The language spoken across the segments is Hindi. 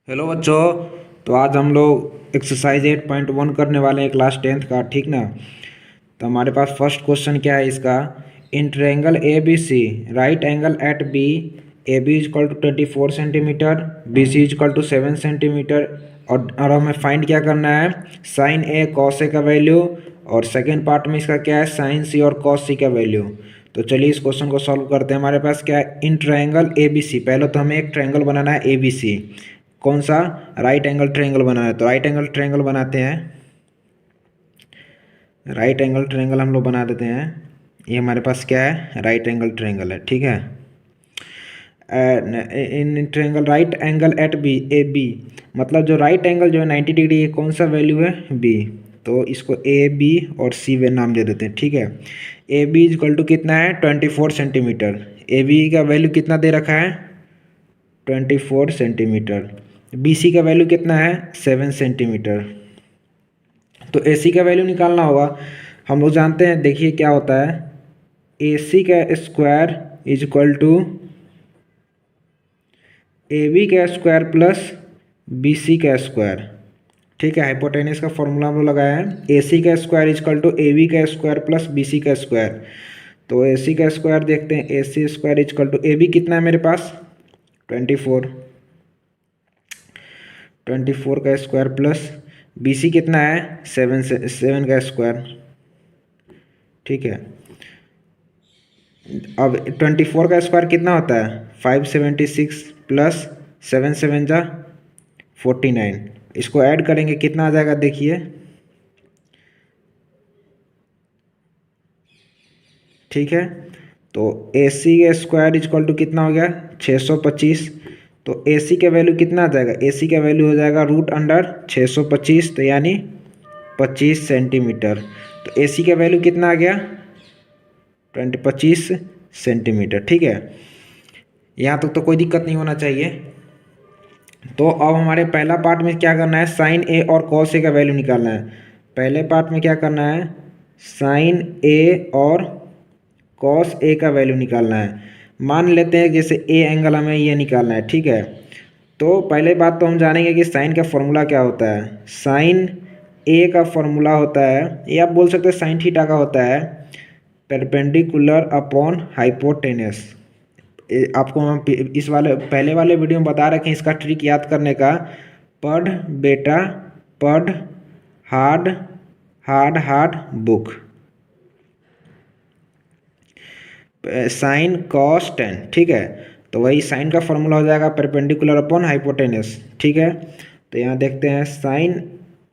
हेलो बच्चों। तो आज हम लोग एक्सरसाइज 8.1 करने वाले हैं क्लास 10th का, ठीक ना। तो हमारे पास फर्स्ट क्वेश्चन क्या है इसका। In triangle A B C right angle at B A B is equal to 24 centimetre, B C is equal to 7 centimetre. और हमें फाइंड क्या करना है, साइन ए कॉस ए का वैल्यू। और सेकेंड पार्ट में इसका क्या है, साइन सी और कॉस सी का वैल्यू। तो चलिए इस क्वेश्चन को सॉल्व करते हैं। हमारे पास क्या है, इन ट्रायंगल ए बी सी। पहले तो हमें एक ट्रायंगल बनाना है ए बी सी। कौन सा, राइट एंगल ट्रायंगल बनाना है। तो राइट एंगल ट्रायंगल बनाते हैं। राइट एंगल ट्रायंगल हम लोग बना देते हैं। ये हमारे पास क्या है, राइट एंगल ट्रायंगल है, ठीक है। In triangle right angle at B A B, मतलब जो राइट एंगल जो है 90 डिग्री, ये कौन सा वैल्यू है, बी। तो इसको ए बी और सी वे नाम दे देते हैं, ठीक है। A B is equal to कितना है, 24 सेंटीमीटर। ए बी का वैल्यू कितना दे रखा है, 24 सेंटीमीटर। बी सी का वैल्यू कितना है, 7 सेंटीमीटर। तो ए सी का वैल्यू निकालना होगा। हम लोग जानते हैं, देखिए क्या होता है, ए सी का square is equal to A B का स्क्वायर प्लस बी सी का स्क्वायर, ठीक है। हाइपोटेनस का फॉर्मूला हम लोग लगाया है, ए सी का square is equal to A B का स्क्वायर प्लस बी सी का स्क्वायर। तो ए सी का स्क्वायर देखते हैं, A C square is equal to A B कितना है मेरे पास, 24, 24 का स्क्वायर प्लस बी सी कितना है, 7 का स्क्वायर, ठीक है। अब 24 का स्क्वायर कितना होता है, 576 प्लस 7 7 जा 49। इसको ऐड करेंगे कितना आ जाएगा, देखिए, ठीक है। तो ए सी का स्क्वायर इक्वल टू कितना हो गया, 625। तो ए सी का वैल्यू कितना आ जाएगा, ए सी का वैल्यू हो जाएगा रूट अंडर 625, तो यानी 25 सेंटीमीटर। तो ए सी का वैल्यू कितना आ गया, 25 सेंटीमीटर, ठीक है। यहाँ तक तो कोई दिक्कत नहीं होना चाहिए। तो अब हमारे पहला पार्ट में क्या करना है, साइन ए और कॉस ए का वैल्यू निकालना है। पहले पार्ट में क्या करना है, साइन ए और कॉस ए का वैल्यू निकालना है। मान लेते हैं जैसे ए एंगल हमें ये निकालना है, ठीक है। तो पहले बात तो हम जानेंगे कि साइन का फॉर्मूला क्या होता है। साइन ए का फॉर्मूला होता है, ये आप बोल सकते हैं साइन थीटा का होता है, परपेंडिकुलर अपॉन हाइपोटेनस। आपको हम इस वाले पहले वाले वीडियो में बता रखे हैं इसका ट्रिक याद करने का। पढ़ बेटा पढ़, hard hard hard book. Sign cos ten, ठीक है। तो वही साइन का फॉर्मूला हो जाएगा परपेंडिकुलर अपॉन हाइपोटेनस, ठीक है। तो यहाँ देखते हैं साइन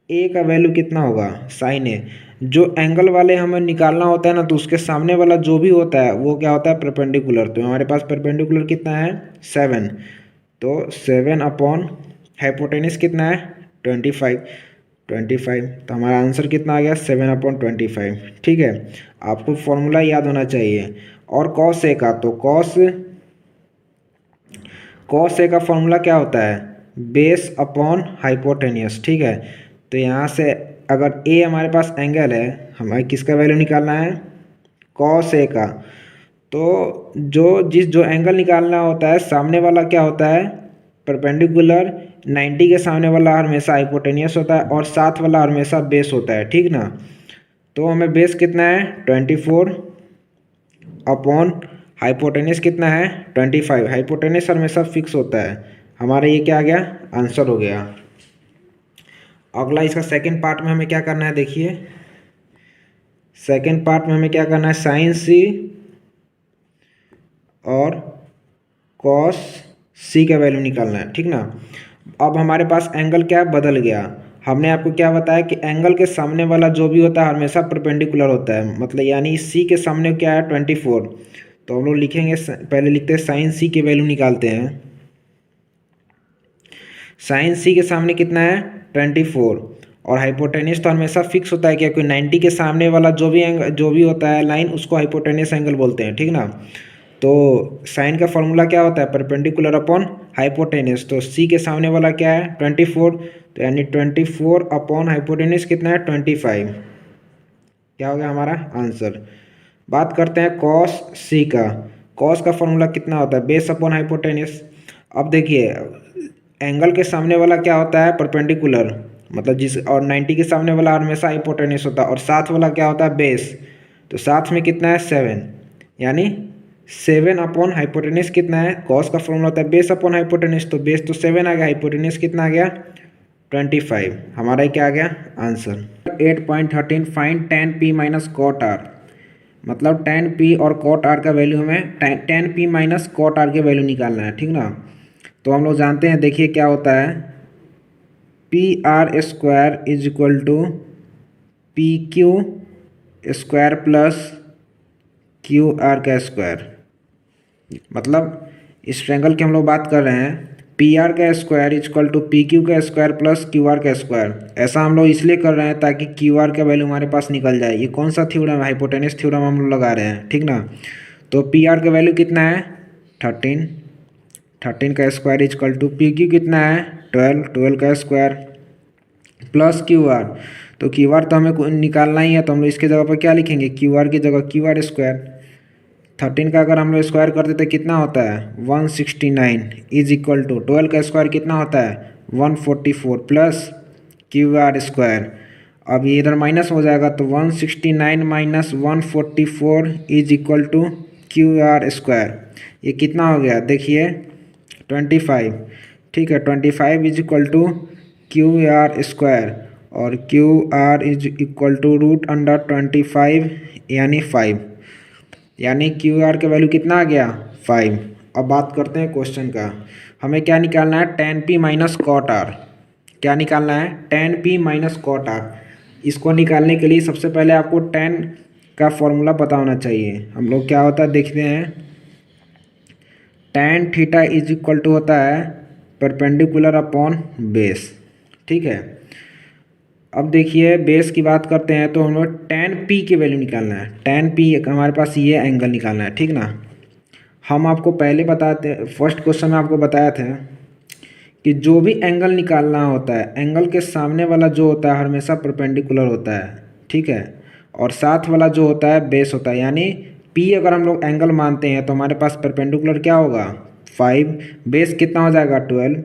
ए का वैल्यू कितना होगा, साइन ए जो एंगल वाले हमें निकालना होता है ना, तो उसके सामने वाला जो भी होता है वो क्या होता है, परपेंडिकुलर। तो हमारे पास परपेंडिकुलर कितना है, 7। तो 7 अपॉन हाइपोटेनस कितना है, 25, 25। तो हमारा आंसर कितना आ गया, 7/25, ठीक है। आपको फॉर्मूला याद होना चाहिए। और कॉस ए का, तो कॉस ए का फॉर्मूला क्या होता है, बेस अपॉन हाइपोटेनियस, ठीक है। तो यहाँ से अगर ए हमारे पास एंगल है, हमें किसका वैल्यू निकालना है, कॉस ए का। तो जो एंगल निकालना होता है, सामने वाला क्या होता है, परपेंडिकुलर। 90 के सामने वाला हमेशा हाइपोटेनियस होता है और साथ वाला हमेशा बेस होता है, ठीक ना। तो हमें बेस कितना है, 24 अपॉन हाइपोटेनस कितना है, 25। हाइपोटेनस हमेशा फिक्स होता है। हमारा ये क्या आ गया, आंसर हो गया। अगला इसका सेकंड पार्ट में हमें क्या करना है, देखिए सेकंड पार्ट में हमें क्या करना है, साइन सी और कॉस सी का वैल्यू निकालना है, ठीक ना। अब हमारे पास एंगल क्या बदल गया। हमने आपको क्या बताया कि एंगल के सामने वाला जो भी होता है हमेशा परपेंडिकुलर होता है, मतलब यानी सी के सामने क्या है, 24। तो हम लोग लिखेंगे, पहले लिखते हैं साइन सी की वैल्यू निकालते हैं। साइन सी के सामने कितना है, 24। और हाइपोटेनस तो हमेशा फिक्स होता है, क्या कोई 90 के सामने वाला जो भी एंगल जो भी होता है लाइन, उसको हाइपोटेनस एंगल बोलते हैं, ठीक ना। तो साइन का फॉर्मूला क्या होता है, परपेंडिकुलर अपॉन हाइपोटेनस। तो सी के सामने वाला क्या है, 24। तो यानी 24 अपॉन हाइपोटेनस कितना है, 25। क्या हो गया हमारा आंसर। बात करते हैं कॉस सी का। कॉस का फॉर्मूला कितना होता है, बेस अपॉन हाइपोटेनस। अब देखिए एंगल के सामने वाला क्या होता है, परपेंडिकुलर, मतलब जिस, और 90 के सामने वाला हमेशा हाइपोटेन्यूस होता है, और साथ वाला क्या होता है, बेस। तो साथ में कितना है, 7, यानी 7 अपॉन हाइपोटेन्यूस कितना है, कॉस का फॉर्मूला होता है बेस अपॉन हाइपोटेन्यूस, तो बेस तो 7 आ गया, हाइपोटेन्यूस कितना आ गया, 25। हमारा क्या आ गया आंसर। 8.13 फाइंड tan p minus cot R, मतलब tan p और कॉट आर का वैल्यू हमें tan p minus cot R के वैल्यू निकालना है, ठीक ना। तो हम लोग जानते हैं, देखिए क्या होता है, P R square is equal to P Q square plus Q R का स्क्वायर। मतलब इस ट्रायंगल की हम लोग बात कर रहे हैं, पी आर का square is equal to P Q का स्क्वायर प्लस क्यू आर का स्क्वायर। ऐसा हम लोग इसलिए कर रहे हैं ताकि क्यू आर का वैल्यू हमारे पास निकल जाए। ये कौन सा थ्योरम है, हाइपोटेन्यूस थ्योरम हम लोग लगा रहे हैं, ठीक ना। तो पी आर का वैल्यू कितना है, 13 का square is equal to P Q कितना है, 12 का स्क्वायर प्लस क्यू आर। तो क्यू आर तो हमें निकालना ही है, तो हम लोग इसके जगह पर क्या लिखेंगे, क्यू आर की जगह क्यू आर स्क्वायर। 13 का अगर हम लोग स्क्वायर करते तो कितना होता है, 169 इज इक्वल टू 12 का स्क्वायर कितना होता है, 144 प्लस क्यू आर स्क्वायर। अब ये इधर माइनस हो जाएगा, तो 169 minus 144 is equal to Q R square. ये कितना हो गया, देखिए 25, ठीक है। 25 is equal to Q R square, और Q R is equal to root under 25 यानी 5, यानी क्यू आर का वैल्यू कितना आ गया, 5। अब बात करते हैं क्वेश्चन का, हमें क्या निकालना है, tan p minus cot R. क्या निकालना है, tan p minus cot R. इसको निकालने के लिए सबसे पहले आपको tan का फॉर्मूला पता होना चाहिए। हम लोग क्या होता है देखते हैं, tan theta is equal to होता है परपेंडिकुलर अपॉन बेस, ठीक है। अब देखिए बेस की बात करते हैं, तो हम लोग tan p की वैल्यू निकालना है। tan p हमारे पास ये एंगल निकालना है, ठीक ना। हम आपको पहले बताते, फर्स्ट क्वेश्चन में आपको बताया था कि जो भी एंगल निकालना होता है, एंगल के सामने वाला जो होता है हमेशा परपेंडिकुलर होता है, ठीक है, और साथ वाला जो होता है बेस होता है। यानी p अगर हम लोग एंगल मानते हैं तो हमारे पास परपेंडिकुलर क्या होगा, 5, बेस कितना हो जाएगा, 12,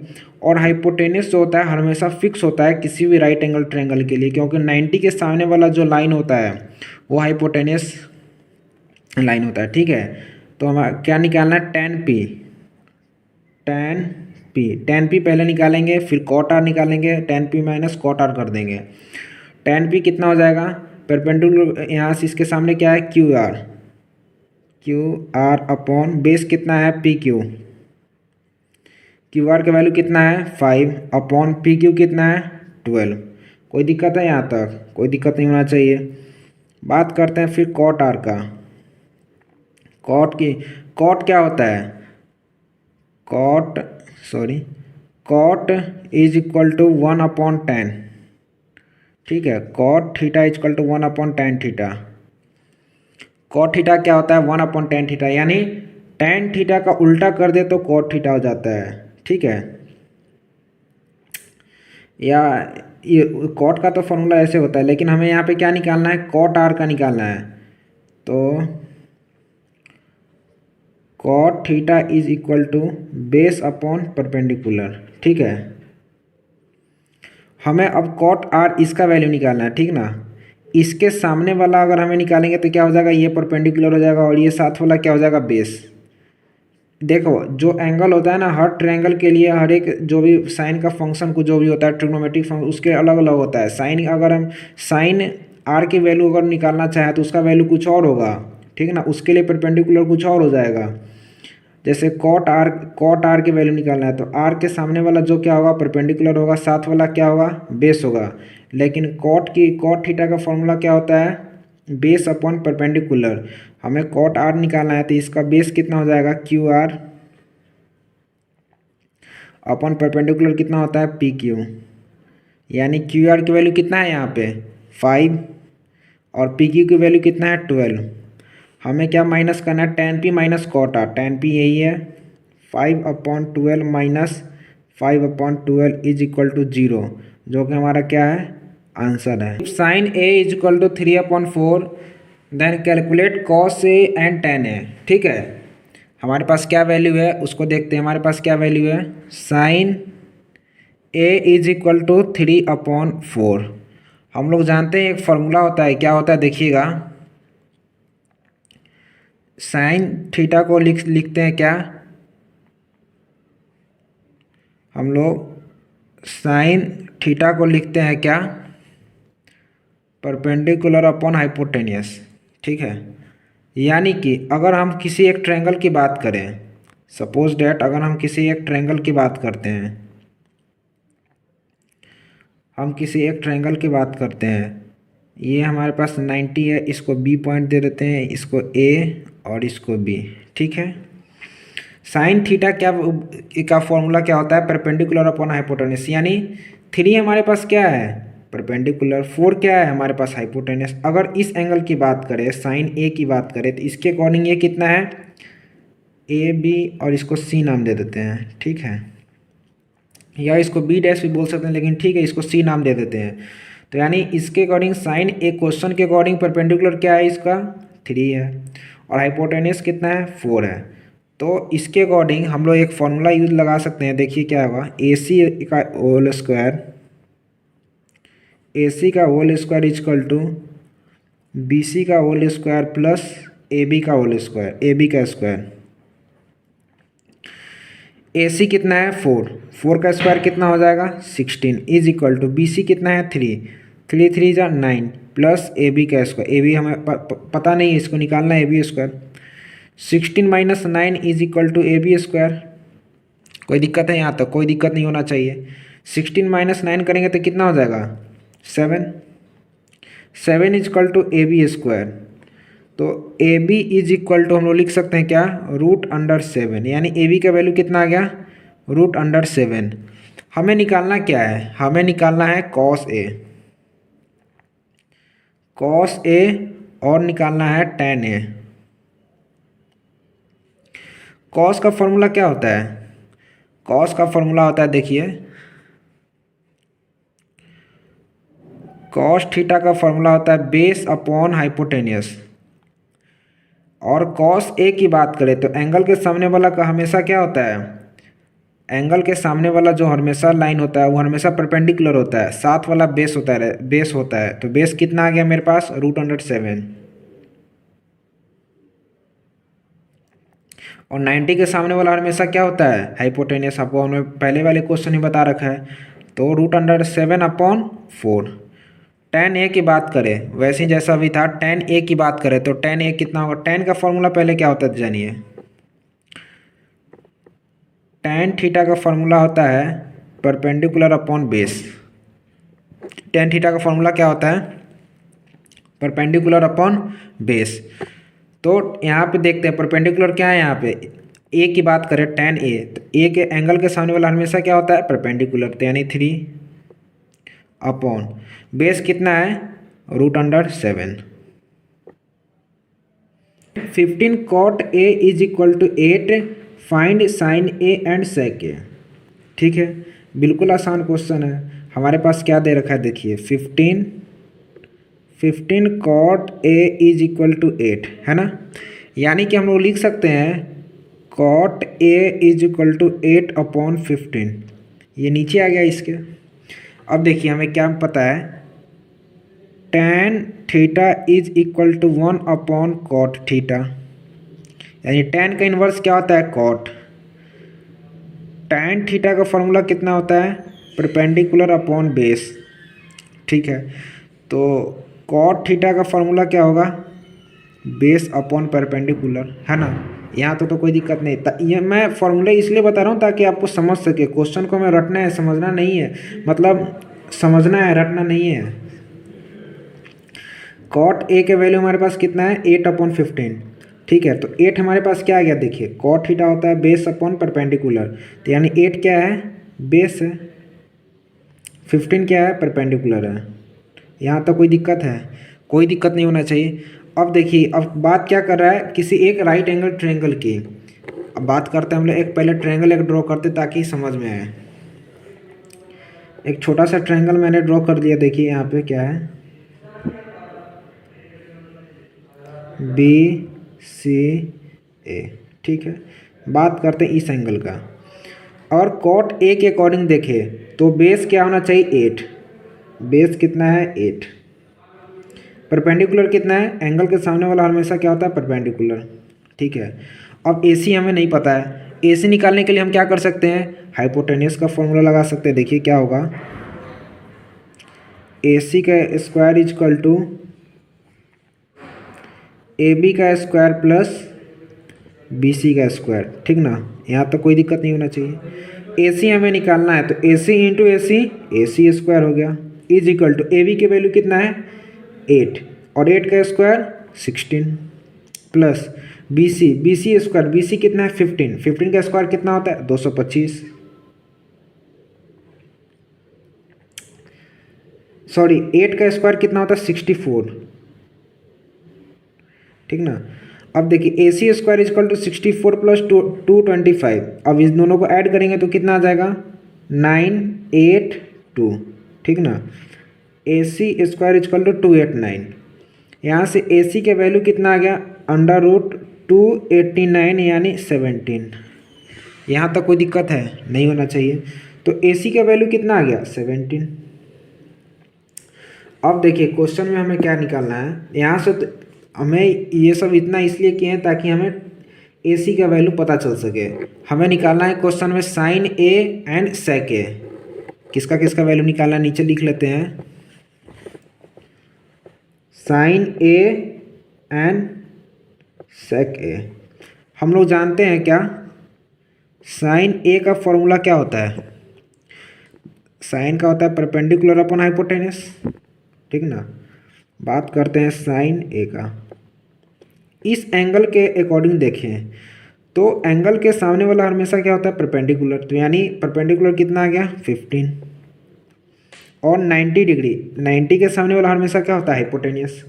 और हाइपोटेन्यूस जो होता है हमेशा फिक्स होता है किसी भी राइट एंगल ट्रायंगल के लिए, क्योंकि 90 के सामने वाला जो लाइन होता है वो हाइपोटेन्यूस लाइन होता है, ठीक है। तो हमें क्या निकालना है, tan p पहले निकालेंगे, फिर कॉट आर निकालेंगे, tan p minus cot R कर देंगे। tan p कितना हो जाएगा, परपेंडिकुलर यहाँ से इसके सामने क्या है, क्यू आर अपॉन बेस कितना है, पी क्यू आर का वैल्यू कितना है, 5 अपॉन पी क्यू कितना है, 12। कोई दिक्कत है यहाँ तक, कोई दिक्कत नहीं होना चाहिए। बात करते हैं फिर कॉट आर का। कॉट क्या होता है, cot is equal to 1 upon 10, ठीक है। Cot theta is equal to 1 upon tan theta. Cot theta क्या होता है, 1 अपॉन tan थीटा, यानी tan थीटा का उल्टा कर दे तो कॉट थीटा हो जाता है, ठीक है। या ये कॉट का तो फॉर्मूला ऐसे होता है, लेकिन हमें यहाँ पे क्या निकालना है, कॉट आर का निकालना है। तो cot theta is equal to base upon perpendicular, ठीक है। हमें अब कॉट आर इसका वैल्यू निकालना है, ठीक ना। इसके सामने वाला अगर हमें निकालेंगे तो क्या हो जाएगा, ये परपेंडिकुलर हो जाएगा, और ये साथ वाला क्या हो जाएगा, बेस। देखो जो एंगल होता है ना, हर ट्रायंगल के लिए हर एक जो भी साइन का फंक्शन को जो भी होता है ट्रिग्नोमेट्रिक फंक्शन उसके अलग अलग होता है। साइन अगर हम साइन आर की वैल्यू अगर निकालना चाहें तो उसका वैल्यू कुछ और होगा, ठीक है ना, उसके लिए परपेंडिकुलर कुछ और हो जाएगा। जैसे कॉट आर की वैल्यू निकालना है तो आर के सामने वाला जो क्या होगा, परपेंडिकुलर होगा, साथ वाला क्या होगा, बेस होगा। लेकिन कॉट थीटा का फॉर्मूला क्या होता है, बेस अपॉन परपेंडिकुलर। हमें कॉट आर निकालना है तो इसका बेस कितना हो जाएगा, क्यू आर अपॉन परपेंडिकुलर कितना होता है, पी क्यू। यानी क्यू आर की वैल्यू कितना है यहाँ पे, 5, और पी क्यू की वैल्यू कितना है, 12। हमें क्या माइनस करना है, tan p minus cot R. tan p यही है, 5/12 माइनस 5/12 इज इक्वल टू 0, जो कि हमारा क्या है, आंसर है। Sine a is equal to 3/4, then calculate cos a and tan a, ठीक है। हमारे पास क्या वैल्यू है उसको देखते हैं। हमारे पास क्या वैल्यू है, sine A is equal to 3/4। हम लोग जानते हैं एक फॉर्मूला होता है, क्या होता है देखिएगा, साइन थीटा को लिखते हैं क्या, हम लोग साइन थीटा को लिखते हैं क्या, परपेंडिकुलर अपॉन हाइपोटेनियस। ठीक है, यानी कि अगर हम किसी एक ट्रायंगल की बात करें, सपोज डैट अगर हम किसी एक ट्रायंगल की बात करते हैं, हम किसी एक ट्रायंगल की बात करते हैं, ये हमारे पास 90 है, इसको बी पॉइंट दे देते हैं, इसको ए और इसको बी। ठीक है, साइन थीटा क्या का फॉर्मूला क्या होता है, परपेंडिकुलर अपॉन हाइपोटेनस, यानी 3 हमारे पास क्या है परपेंडिकुलर, 4 क्या है हमारे पास हाइपोटेनस। अगर इस एंगल की बात करें, साइन ए की बात करें, तो इसके अकॉर्डिंग ये कितना है, ए बी और इसको सी नाम दे देते हैं। ठीक है, या इसको बी डैश भी बोल सकते हैं, लेकिन ठीक है इसको सी नाम दे देते हैं। तो यानी इसके अकॉर्डिंग साइन ए क्वेश्चन के अकॉर्डिंग परपेंडिकुलर क्या है इसका 3 है, और हाइपोटेनस कितना है 4 है। तो इसके अकॉर्डिंग हम लोग एक फॉर्मूला यूज लगा सकते हैं, देखिए क्या होगा, ए सी का होल स्क्वायर, ए सी का whole square is equal to B C का whole square plus A B का होल स्क्वायर, ए बी का स्क्वायर। ए सी कितना है 4, 4 का स्क्वायर कितना हो जाएगा 16 is equal to B C कितना है 3, 3 3 जा 9 प्लस ए बी का स्क्वायर, ए बी हमें पता नहीं है, इसको निकालना है A B square. 16 minus 9 is equal to A B square. कोई दिक्कत है यहाँ तक, कोई दिक्कत नहीं होना चाहिए। 16 माइनस 9 करेंगे तो कितना हो जाएगा 7, 7 is equal to A B square. तो A B is equal to हम लोग लिख सकते हैं क्या, √7, यानी ए बी का वैल्यू कितना आ गया √7। हमें निकालना क्या है, हमें निकालना है कॉस ए, कॉस ए और निकालना है tan ए। कॉस का फॉर्मूला क्या होता है, कॉस का फॉर्मूला होता है देखिए, कॉस थीटा का फॉर्मूला होता है बेस अपॉन हाइपोटेनियस। और कॉस ए की बात करें तो एंगल के सामने वाला का हमेशा क्या होता है, एंगल के सामने वाला जो हमेशा लाइन होता है वो हमेशा परपेंडिकुलर होता है, साथ वाला बेस होता है, बेस होता है। तो बेस कितना आ गया मेरे पास √7। और 90 के सामने वाला हमेशा क्या होता है हाइपोटेनियस, आपको हमने पहले वाले क्वेश्चन ही बता रखा है। तो √7/4। tan ए की बात करें, वैसे ही जैसा भी था tan ए की बात करें तो tan ए कितना होगा, tan का फॉर्मूला पहले क्या होता है जानिए, tan थीटा का फॉर्मूला होता है perpendicular upon base. tan theta का फॉर्मूला क्या होता है परपेंडिकुलर अपॉन बेस। तो यहाँ पे देखते हैं परपेंडिकुलर क्या है, यहाँ पे ए की बात करें tan ए, तो ए के एंगल के सामने वाला हमेशा क्या होता है परपेंडिकुलर, तो यानी 3 अपॉन बेस कितना है √7। 15 cot A is equal to 8, find sine A and sec A. ठीक है, बिल्कुल आसान क्वेश्चन है। हमारे पास क्या दे रखा है देखिए 15 cot A is equal to 8 है ना, यानी कि हम लोग लिख सकते हैं cot A is equal to 8/15। ये नीचे आ गया इसके। अब देखिए हमें क्या पता है, tan theta is equal to 1/cot theta, यानी tan का इन्वर्स क्या होता है cot। tan थीटा का फॉर्मूला कितना होता है परपेंडिकुलर अपॉन बेस। ठीक है, तो cot थीटा का फॉर्मूला क्या होगा बेस अपॉन परपेंडिकुलर, है ना। यहाँ तो कोई दिक्कत नहीं, ये मैं फॉर्मूले इसलिए बता रहा हूँ ताकि आपको समझ सके, क्वेश्चन को हमें रटना है समझना नहीं है, मतलब समझना है रटना नहीं है। cot ए के वैल्यू हमारे पास कितना है 8/15। ठीक है, तो 8 हमारे पास क्या आ गया देखिए, cot थीटा होता है बेस अपॉन परपेंडिकुलर, तो यानी 8 क्या है बेस है, 15 क्या है परपेंडिकुलर है। यहाँ तक कोई दिक्कत है, कोई दिक्कत नहीं होना चाहिए। अब देखिए अब बात क्या कर रहा है किसी एक राइट एंगल ट्रायंगल की। अब बात करते हैं हम लोग एक पहले ट्रायंगल एक ड्रॉ करते ताकि समझ में आए। एक छोटा सा ट्रायंगल मैंने ड्रॉ कर दिया, देखिए यहाँ पे क्या है BCA। ठीक है, बात करते हैं इस एंगल का। और कॉट ए के अकॉर्डिंग देखें तो बेस क्या होना चाहिए 8, बेस कितना है 8। परपेंडिकुलर कितना है, एंगल के सामने वाला हमेशा क्या होता है परपेंडिकुलर, ठीक है। अब AC हमें नहीं पता है, AC निकालने के लिए हम क्या कर सकते हैं, हाइपोटेन्यूस का फॉर्मूला लगा सकते हैं। देखिए क्या होगा, AC का स्क्वायर इजक्वल टू AB का स्क्वायर प्लस BC का स्क्वायर, ठीक ना। यहाँ तो कोई दिक्कत नहीं होना चाहिए। AC हमें निकालना है तो AC इंटू AC स्क्वायर हो गया, इज इक्वल टू AB की वैल्यू कितना है 8 और 8 का square 16 plus BC square, BC कितना है 15 का स्क्वायर कितना होता है 225, सॉरी 8 का स्क्वायर कितना होता है 64, ठीक ना। अब देखिए AC square is equal to 64 plus 225, अब इस दोनों को ऐड करेंगे तो कितना आ जाएगा 982, ठीक ना। AC स्क्वायर इजक्वल टू 289, यहाँ से AC के वैल्यू कितना आ गया √289 यानी 17। यहाँ तक कोई दिक्कत है, नहीं होना चाहिए। तो AC का वैल्यू कितना आ गया 17। अब देखिए क्वेश्चन में हमें क्या निकालना है, यहाँ से तो हमें ये सब इतना इसलिए किए हैं ताकि हमें AC का वैल्यू पता चल सके। हमें निकालना है क्वेश्चन में sine A and sec A, किसका किसका वैल्यू निकालना है नीचे लिख लेते हैं। Sine A and sec A हम लोग जानते हैं क्या, साइन A का फॉर्मूला क्या होता है, साइन का होता है परपेंडिकुलर अपॉन हाइपोटेनस, ठीक ना। बात करते हैं साइन A का, इस एंगल के अकॉर्डिंग देखें तो एंगल के सामने वाला हमेशा क्या होता है परपेंडिकुलर, तो यानी परपेंडिकुलर कितना आ गया 15 और 90 डिग्री, 90 के सामने वाला हमेशा क्या होता है हाइपोटेनियस।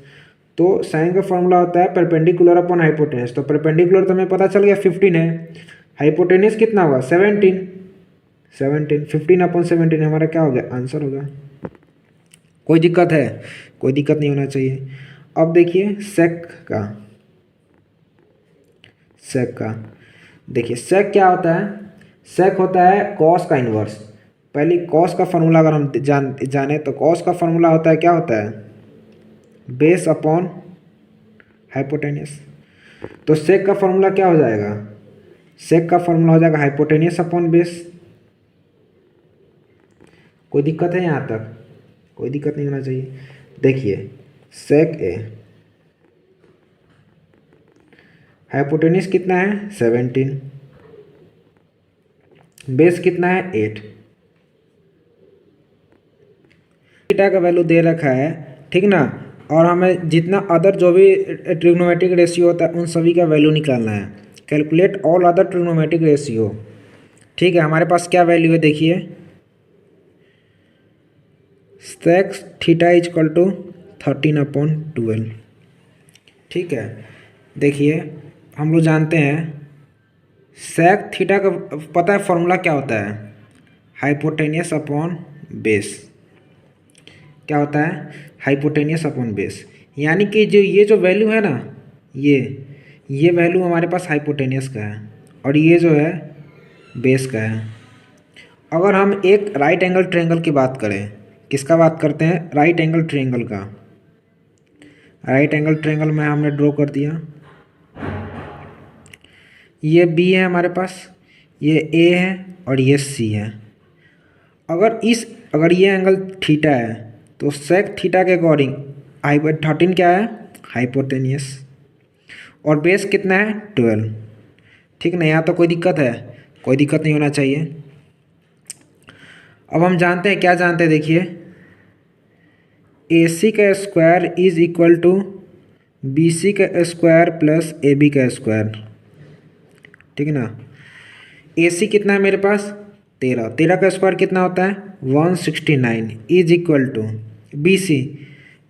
तो साइन का फॉर्मूला होता है परपेंडिकुलर अपॉन हाइपोटेनस, तो परपेंडिकुलर तो हमें पता चल गया 15 है, हाइपोटेनस कितना होगा 17, 15 अपॉन 17 हमारा क्या हो गया आंसर होगा। कोई दिक्कत है, कोई दिक्कत नहीं होना चाहिए। अब देखिए सेक का देखिए सेक क्या होता है, सेक होता है कॉस का इन्वर्स। पहले कॉस का फॉर्मूला अगर हम जाने तो कॉस का फॉर्मूला होता है क्या होता है बेस अपॉन हाइपोटेनियस। तो सेक का फॉर्मूला क्या हो जाएगा, सेक का फॉर्मूला हो जाएगा हाइपोटेनियस अपॉन बेस। कोई दिक्कत है यहाँ तक, कोई दिक्कत नहीं होना चाहिए। देखिए सेक A हाइपोटेनियस कितना है 17, बेस कितना है 8, थीटा का वैल्यू दे रखा है, ठीक ना। और हमें जितना अदर जो भी ट्रिग्नोमेट्रिक रेशियो होता है उन सभी का वैल्यू निकालना है। Calculate all other trigonometric ratio, ठीक है। हमारे पास क्या वैल्यू है देखिए, सेक थीटा इजक्वल टू 13/12, ठीक है। देखिए हम लोग जानते हैं सेक थीटा का पता है फॉर्मूला क्या होता है हाइपोटेनियस अपॉन बेस, क्या होता है हाइपोटेनियस अपॉन बेस। यानी कि जो ये जो वैल्यू है ना, ये वैल्यू हमारे पास हाइपोटेनियस का है और ये जो है बेस का है। अगर हम एक राइट एंगल ट्रायंगल की बात करें, किसका बात करते हैं राइट एंगल ट्रायंगल का, राइट एंगल ट्रायंगल में हमने ड्रॉ कर दिया, ये B है हमारे पास, ये A है और ये C है। अगर ये एंगल थीटा है तो सेक थीटा के अकॉर्डिंग 13 क्या है हाइपोटेनियस और बेस कितना है 12, ठीक ना। यहाँ तो कोई दिक्कत है, कोई दिक्कत नहीं होना चाहिए। अब हम जानते हैं क्या जानते हैं देखिए, AC का square is equal to BC का स्क्वायर प्लस AB का स्क्वायर, ठीक है ना। AC कितना है मेरे पास 13 का स्क्वायर कितना होता है 169 इज इक्वल टू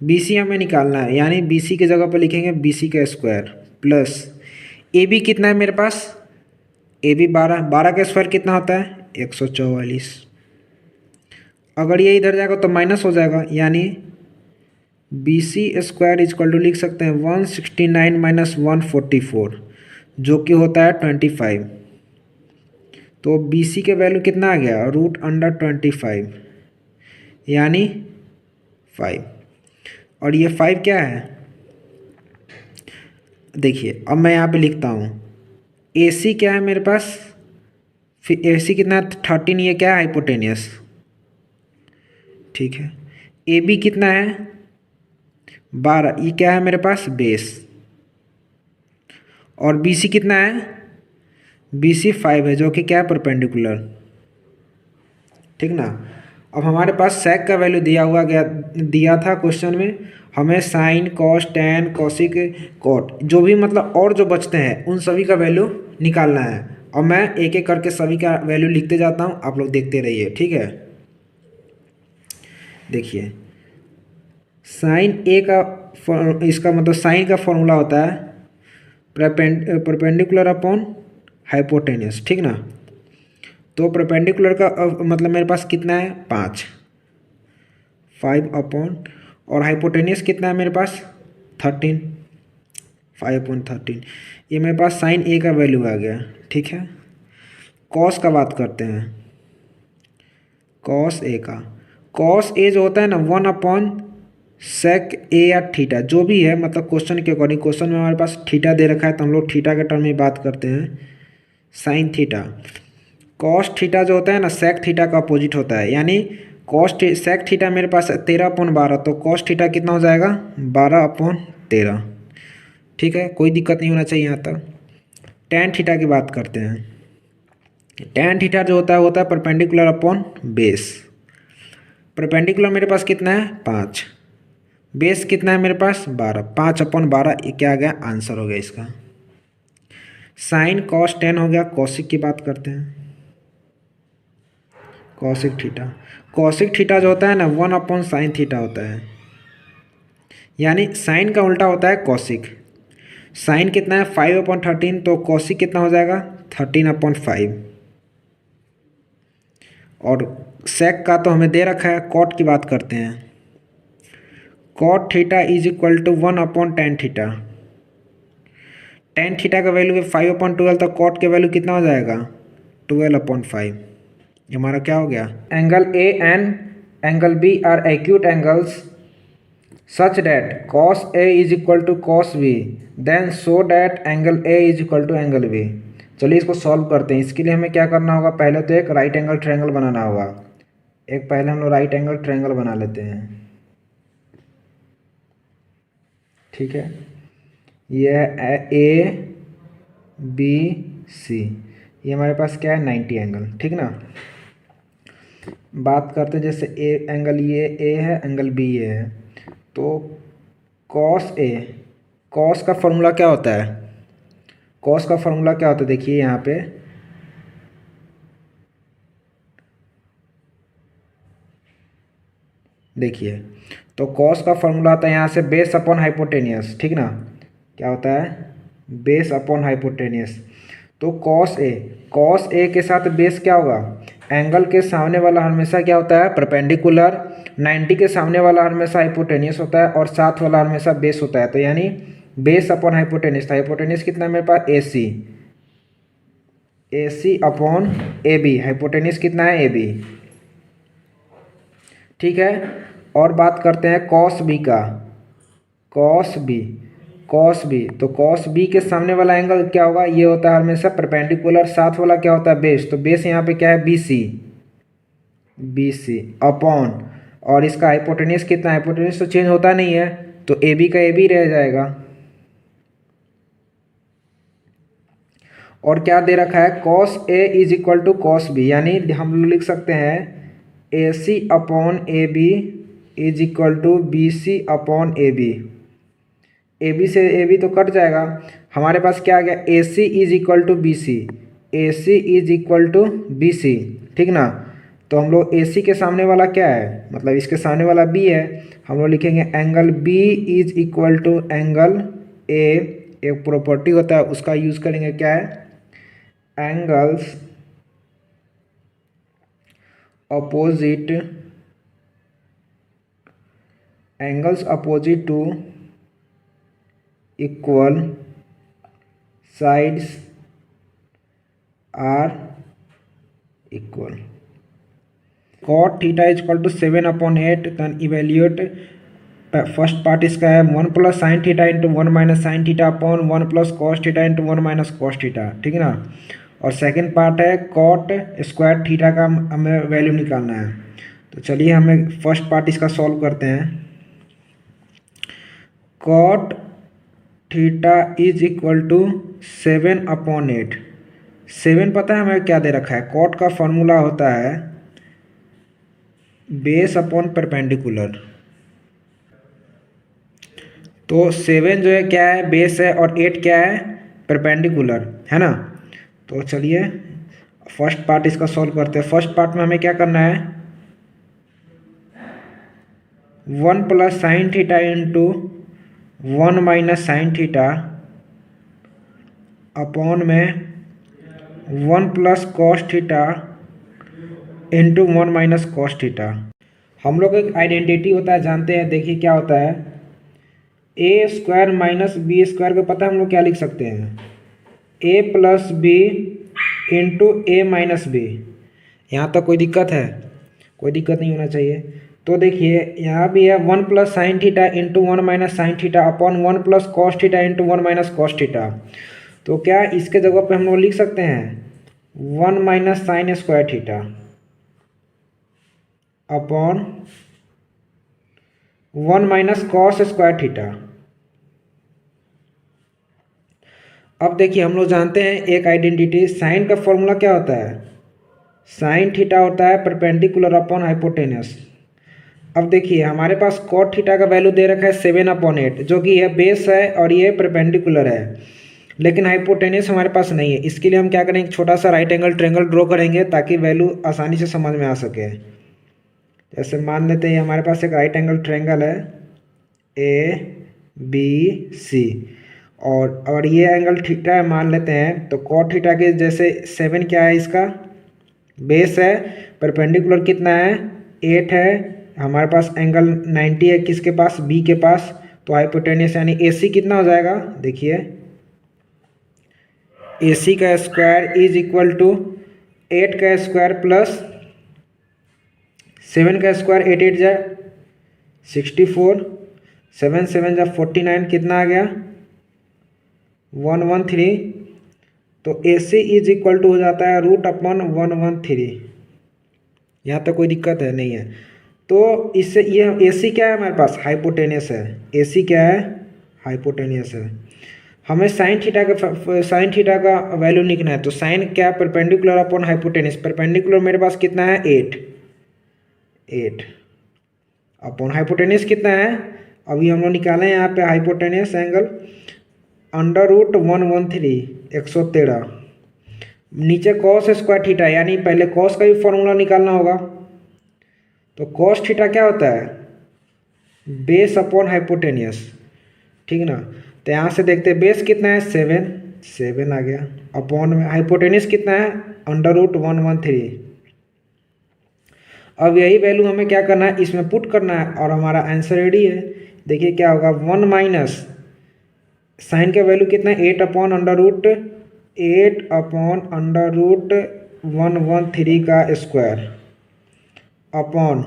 BC हमें निकालना है, यानी BC की जगह पर लिखेंगे BC का स्क्वायर प्लस AB कितना है मेरे पास AB 12 का स्क्वायर कितना होता है 144। अगर ये इधर जाएगा तो माइनस हो जाएगा, यानी BC स्क्वायर इजक्वल टू लिख सकते हैं 169 माइनस 144 जो कि होता है 25। तो बी सी के वैल्यू कितना आ गया, √25 यानी 5। और ये 5 क्या है, देखिए अब मैं यहाँ पे लिखता हूँ ए सी क्या है मेरे पास, फिर ए सी कितना है 13, ये क्या है हाइपोटेनियस, ठीक है। ए बी कितना है 12, ये क्या है मेरे पास बेस। और बी सी कितना है, बी सी 5 है जो कि क्या है परपेंडिकुलर, ठीक ना। अब हमारे पास सेक का वैल्यू दिया था क्वेश्चन में, हमें sine cos tan cosec cot जो भी मतलब और जो बचते हैं उन सभी का वैल्यू निकालना है। और मैं एक एक करके सभी का वैल्यू लिखते जाता हूँ, आप लोग देखते रहिए, ठीक है। देखिए साइन ए का इसका मतलब साइन का फॉर्मूला होता है परपेंडिकुलर अपॉन हाइपोटेनियस, ठीक ना। तो परपेंडिकुलर का मतलब मेरे पास कितना है 5 अपॉन, और हाइपोटेनियस कितना है मेरे पास 13, 5/13। ये मेरे पास साइन ए का वैल्यू आ गया, ठीक है। कॉस का बात करते हैं, कॉस ए का, कॉस ए जो होता है ना 1/sec ए या थीटा जो भी है, मतलब क्वेश्चन के अकॉर्डिंग, क्वेश्चन में हमारे पास थीटा दे रखा है तो हम लोग थीटा के टर्म में बात करते हैं, साइन थीटा। कॉस थीटा जो होता है ना सेक थीटा का अपोजिट होता है, यानी सेक थीटा मेरे पास 13/12, तो कॉस थीटा कितना हो जाएगा 12/13, ठीक है। कोई दिक्कत नहीं होना चाहिए यहाँ तक। टेन थीटा की बात करते हैं, टेन थीटा जो होता है परपेंडिकुलर अपॉन बेस। परपेंडिकुलर मेरे पास कितना है 5, बेस कितना है मेरे पास 12, 5/12, ये क्या आ गया आंसर हो गया इसका। साइन कॉस टेन हो गया। कॉसिक की बात करते हैं, कॉसिक थीटा, कॉसिक थीटा जो होता है ना 1/sin थीटा होता है, यानी साइन का उल्टा होता है कॉसिक। साइन कितना है 5/13, तो कॉसिक कितना हो जाएगा 13/5। और सेक का तो हमें दे रखा है। कॉट की बात करते हैं, cot theta is equal to 1/tan theta. Tan theta का वैल्यू है 5/12, तो कॉट के वैल्यू कितना हो जाएगा 12/5। ये हमारा क्या हो गया, angle A and angle B are acute angles such that cos A is equal to cos B, then show that angle A is equal to angle B। चलिए इसको सॉल्व करते हैं। इसके लिए हमें क्या करना होगा, पहले तो एक राइट एंगल ट्रायंगल बनाना होगा। पहले हम लोग राइट एंगल ट्रायंगल बना लेते हैं, ठीक है। ये है ए बी सी, ये हमारे पास क्या है 90 एंगल, ठीक ना। बात करते हैं जैसे ए एंगल ये ए है, एंगल बी ये है, तो कॉस ए, कॉस का फॉर्मूला क्या होता है, कॉस का फॉर्मूला क्या होता है देखिए यहाँ पे, देखिए तो कॉस का फॉर्मूला आता है यहाँ से बेस अपॉन हाइपोटेनियस, ठीक ना। क्या होता है बेस अपॉन हाइपोटेनियस। तो कॉस ए के साथ बेस क्या होगा, एंगल के सामने वाला हमेशा क्या होता है परपेंडिकुलर, 90 के सामने वाला हमेशा हाइपोटेनियस होता है, और साथ वाला हमेशा बेस होता है। तो यानी बेस अपॉन हाइपोटेनियस, हाइपोटेनियस कितना है मेरे पास ए C upon A B, hypotenuse कितना है ए बी, ठीक है। और बात करते हैं कॉस बी का, कॉस बी, तो कॉस बी के सामने वाला एंगल क्या होगा, ये होता है हमेशा परपेंडिकुलर, साथ वाला क्या होता है बेस, तो बेस यहाँ पे क्या है बी सी अपॉन, और इसका हाइपोटेनियस कितना है, हाइपोटेनियस तो चेंज होता नहीं है, तो ए बी का ए बी रह जाएगा। और क्या दे रखा है cos A is equal to cos B, यानी हम लोग लिख सकते हैं A C upon A B is equal to B C upon A B. A B से ए बी तो कट जाएगा, हमारे पास क्या आ गया A C is equal to B C, A C is equal to B C, ठीक ना। तो हम लोग ए सी के सामने वाला क्या है, मतलब इसके सामने वाला बी है, हम लोग लिखेंगे angle B is equal to angle A, एक प्रॉपर्टी होता है उसका यूज करेंगे, क्या है angles opposite, angles opposite to equal sides are equal cot theta equal to 7/8। Then evaluate first part इसका है 1 plus sine theta into 1 minus sine theta upon 1 plus cos theta into 1 minus cos theta, ठीक है ना। और सेकंड पार्ट है कॉट स्क्वायर थीटा का हमें वैल्यू निकालना है। तो चलिए हमें फर्स्ट पार्ट इसका सॉल्व करते हैं। Cot theta is equal to 7/8। 7 पता है हमें क्या दे रखा है, कॉट का फॉर्मूला होता है बेस अपॉन परपेंडिकुलर। तो 7 जो है क्या है, बेस है, और 8 क्या है, परपेंडिकुलर है ना। तो चलिए फर्स्ट पार्ट इसका सॉल्व करते हैं। फर्स्ट पार्ट में हमें क्या करना है, 1 plus sine theta into 1 minus sine theta upon में 1 plus cos theta into 1 minus cos theta. हम लोग एक आइडेंटिटी होता है, जानते हैं, देखिए क्या होता है, ए स्क्वायर माइनस बी स्क्वायर को पता है हम लोग क्या लिख सकते हैं, ए प्लस बी इंटू ए माइनस बी। यहाँ तक कोई दिक्कत है, कोई दिक्कत नहीं होना चाहिए। तो देखिए यहाँ भी है 1 plus sine theta into 1 minus sine theta upon 1 plus cos theta into 1 minus cos theta. तो क्या इसके जगह पे हम लोग लिख सकते हैं 1 minus sine square theta upon 1 minus cos square theta. अब देखिए हम लोग जानते हैं एक आइडेंटिटी, साइन का फॉर्मूला क्या होता है, साइन थीटा होता है परपेंडिकुलर अपॉन हाइपोटेनस। अब देखिए हमारे पास कॉट थीटा का वैल्यू दे रखा है 7/8, जो कि यह बेस है और ये परपेंडिकुलर है, लेकिन हाइपोटेनस हमारे पास नहीं है। इसके लिए हम क्या करेंगे, छोटा सा राइट एंगल ट्रायंगल ड्रॉ करेंगे ताकि वैल्यू आसानी से समझ में आ सके। जैसे मान लेते हैं हमारे पास एक राइट एंगल ट्रायंगल है ABC, और ये एंगल थीटा है मान लेते हैं। तो कॉट थीटा के जैसे 7 क्या है, इसका बेस है, परपेंडिकुलर कितना है, 8 है, हमारे पास एंगल 90 है किसके पास, बी के पास। तो हाइपोटेनस यानी AC कितना हो जाएगा, देखिए AC का स्क्वायर इज इक्वल टू 8 का स्क्वायर प्लस 7 का स्क्वायर, 8 8 जा 64, 7 7 जा 49, कितना आ गया 113। तो AC इज इक्वल टू हो जाता है रूट अपॉन 113। यहाँ तक कोई दिक्कत है नहीं है। तो इससे ये AC क्या है हमारे पास, हाइपोटेनस है। AC क्या है, हाइपोटेनस है। हमें साइन थीटा का वैल्यू लिखना है। तो साइन क्या, परपेंडिकुलर अपॉन हाइपोटेनस। परपेंडिकुलर मेरे पास कितना है, 8 अपॉन हाइपोटेनस कितना है, अभी हम लोग निकालें यहाँ पे हाइपोटेनस एंगल अंडर रूट 113 नीचे कॉस स्क्वायर थीटा, यानी पहले कॉस का भी फॉर्मूला निकालना होगा। तो कॉस थीटा क्या होता है, बेस अपॉन हाइपोटेनस, ठीक है ना। तो यहाँ से देखते हैं बेस कितना है, 7 आ गया, अपॉन में हाइपोटेनस कितना है, अंडर रूट 113। अब यही वैल्यू हमें क्या करना है, इसमें पुट करना है, और हमारा आंसर रेडी है। देखिए क्या होगा, 1 माइनस साइन का वैल्यू कितना है, 8 अपॉन अंडर रूट 113 का स्क्वायर अपॉन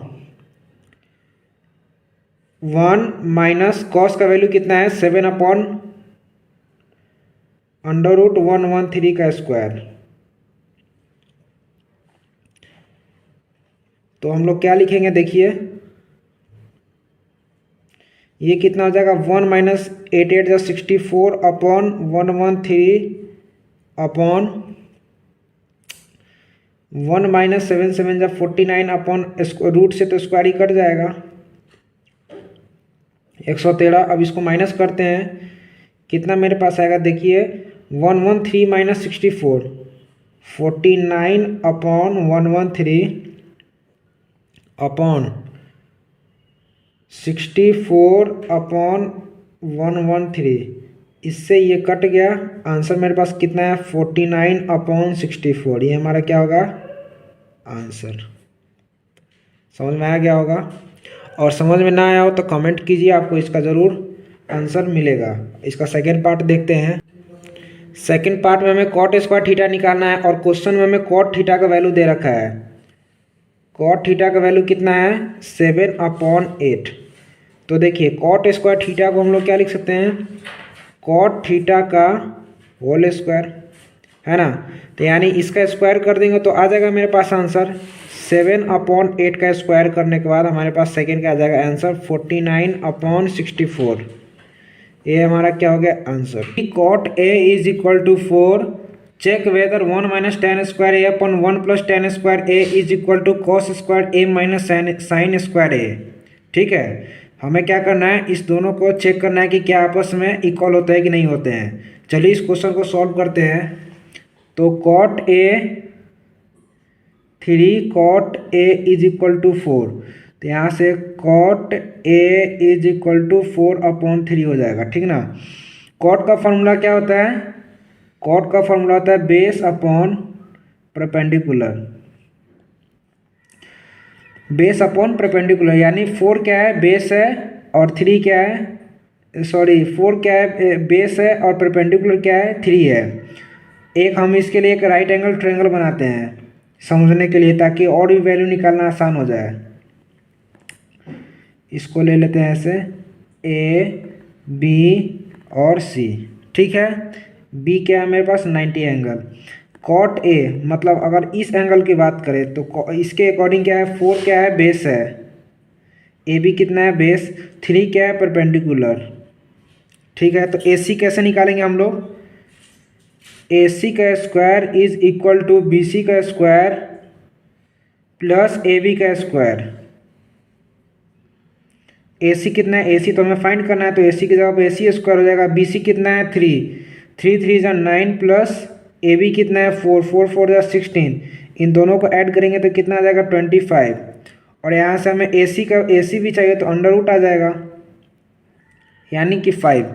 1 माइनस कॉस का वैल्यू कितना है, 7 अपॉन अंडर रूट 113 का स्क्वायर। तो हम लोग क्या लिखेंगे, देखिए ये कितना हो जाएगा, 1 माइनस 8 8 जा 64 अपॉन 113 अपॉन 1 माइनस 7 7 जा 49 अपॉन रूट से तो स्क्वायर ही कट जाएगा 113। अब इसको माइनस करते हैं, कितना मेरे पास आएगा, देखिए 113 माइनस 64 49 अपॉन 113 अपॉन 64 अपॉन 113, इससे ये कट गया। आंसर मेरे पास कितना है, 49 अपॉन 64। ये हमारा क्या होगा, आंसर। समझ में आ गया होगा, और समझ में ना आया हो तो कमेंट कीजिए, आपको इसका ज़रूर आंसर मिलेगा। इसका सेकेंड पार्ट देखते हैं। सेकंड पार्ट में हमें कॉट स्क्वायर थीटा निकालना है और क्वेश्चन में हमें कॉट थीटा का वैल्यू दे रखा है। कॉट थीटा का वैल्यू कितना है 7/8। तो देखिए कॉट स्क्वायर थीटा को हम लोग क्या लिख सकते हैं, कॉट थीटा का होल स्क्वायर, है ना। तो यानी इसका स्क्वायर कर देंगे तो आ जाएगा मेरे पास आंसर 7/8 का स्क्वायर करने के बाद हमारे पास सेकेंड का आ जाएगा आंसर 49/64। ये हमारा क्या हो गया answer. Cot A is equal to 4, check whether 1 - tan square A upon 1 + tan square A is equal to cos square A minus sine square A. ठीक है, हमें क्या करना है, इस दोनों को चेक करना है कि क्या आपस में इक्वल होते हैं कि नहीं होते हैं। चलिए इस क्वेश्चन को सॉल्व करते हैं। तो cot A 3 cot A is equal to 4, तो यहाँ से cot A is equal to 4/3 हो जाएगा। ठीक ना। कॉट का फॉर्मूला क्या होता है, कॉट का फॉर्मूला होता है base upon perpendicular, base upon perpendicular. यानी 4 क्या है बेस है और 3 क्या है, सॉरी 4 क्या है बेस है और परपेंडिकुलर क्या है 3 है। एक हम इसके लिए एक राइट एंगल ट्रायंगल बनाते हैं समझने के लिए, ताकि और भी वैल्यू निकालना आसान हो जाए। इसको ले लेते हैं ऐसे ए बी और सी। ठीक है, बी क्या है मेरे पास 90 एंगल। कॉट ए मतलब अगर इस एंगल की बात करें तो इसके अकॉर्डिंग क्या है 4 क्या है बेस है, ए बी कितना है बेस, 3 क्या है परपेंडिकुलर। ठीक है, तो ए सी कैसे निकालेंगे हम लोग, ए सी का square is equal to B C का स्क्वायर प्लस ए बी का स्क्वायर। ए सी कितना है, ए सी तो हमें फाइंड करना है, तो ए सी की जगह पर ए सी स्क्वायर हो जाएगा। बी सी कितना है 3, 3 3 = 9 प्लस ए बी कितना है 4, 4 4 = 16। इन दोनों को ऐड करेंगे तो कितना आ जाएगा 25। और यहाँ से हमें ए सी का ए सी भी चाहिए तो अंडर रूट आ जाएगा, यानी कि 5।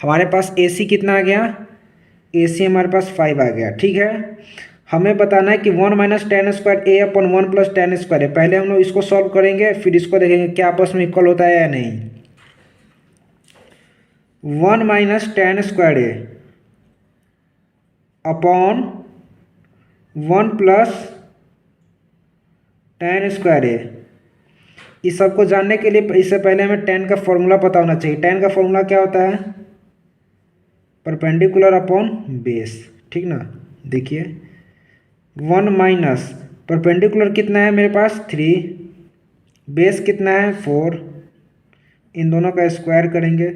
हमारे पास ए सी कितना आ गया, ए सी हमारे पास 5 आ गया। ठीक है, हमें बताना है कि 1 - tan square A upon 1 + tan square है। पहले हम लोग इसको सॉल्व करेंगे फिर इसको देखेंगे क्या आपस में इक्वल होता है या नहीं। 1 - tan square A upon 1 + tan square ए, इस सबको जानने के लिए इससे पहले हमें tan का फॉर्मूला पता होना चाहिए। tan का फॉर्मूला क्या होता है, परपेंडिकुलर अपॉन बेस। ठीक ना, देखिए 1 - परपेंडिकुलर कितना है मेरे पास 3, बेस कितना है 4, इन दोनों का स्क्वायर करेंगे।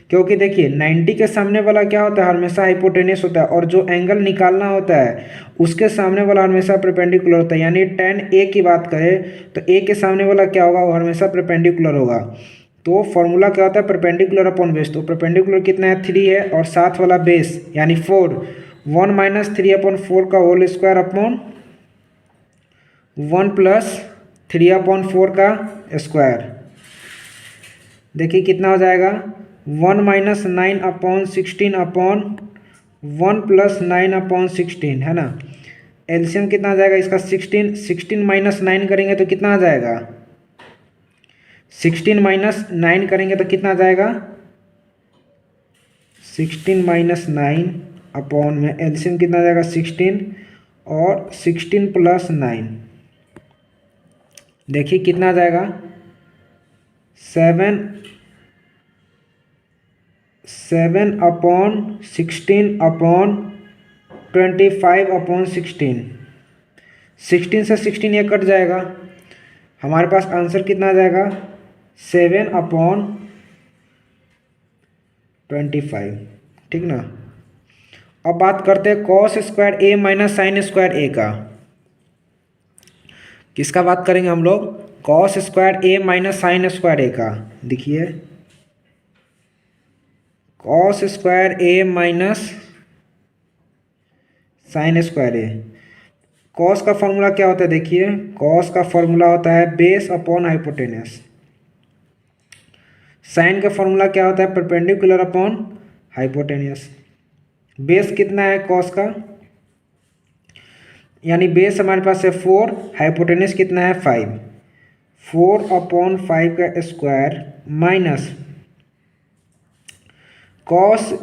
क्योंकि देखिए 90 के सामने वाला क्या होता है हमेशा हाइपोटेनस होता है, और जो एंगल निकालना होता है उसके सामने वाला हमेशा परपेंडिकुलर होता है। यानी tan ए की बात करें तो ए के सामने वाला क्या होगा, वो हमेशा परपेंडिकुलर होगा। तो फॉर्मूला क्या होता है परपेंडिकुलर अपॉन बेस। तो परपेंडिकुलर कितना है 3 है और साथ वाला बेस यानी 4, 1 - 3/4 का होल स्क्वायर अपॉन 1 + 3/4 का स्क्वायर। देखिए कितना हो जाएगा 1 - 9/16 अपॉन 1 + 9/16, है ना। एलसीएम कितना आ जाएगा इसका 16, 16 - 9 करेंगे तो कितना आ जाएगा, 16 - 9 करेंगे तो कितना आ जाएगा 16 - 9 अपॉन में एलसीएम कितना आ जाएगा 16 और 16 + 9, देखिए कितना आ जाएगा 7/16/25/16, 16 से 16 ये कट जाएगा, हमारे पास आंसर कितना आ जाएगा 7/25। ठीक ना। अब बात करते हैं cos square A minus sine square ए का। किसका बात करेंगे हम लोग, cos square A minus sine square ए का। देखिए cos square A minus sine square A, cos का फॉर्मूला क्या होता है, देखिए कॉस का फॉर्मूला होता है बेस अपॉन हाइपोटेनस। साइन का फॉर्मूला क्या होता है परपेंडिकुलर अपॉन हाइपोटेनस। बेस कितना है कॉस का, यानी बेस हमारे पास है 4, हाइपोटेनस कितना है 5, 4/5 का square minus cos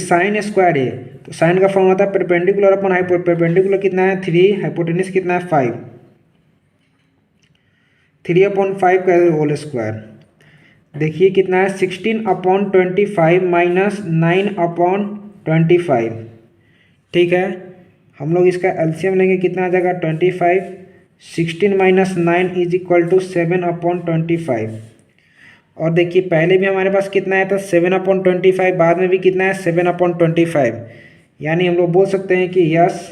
sine square A. तो साइन का फॉर्मूला होता है परपेंडिकुलर अपन परपेंडिकुलर कितना है 3, हाइपोटेन्यूज कितना है 5, 3/5 का होल स्क्वायर। देखिए कितना है 16/25 माइनस 9/25। ठीक है, हम लोग इसका एलसीएम लेंगे, कितना आ जाएगा 25, 16 माइनस 9 इज इक्वल टू 7/25। और देखिए पहले भी हमारे पास कितना आया था 7/25, बाद में भी कितना है 7/25, यानी हम लोग बोल सकते हैं कि yes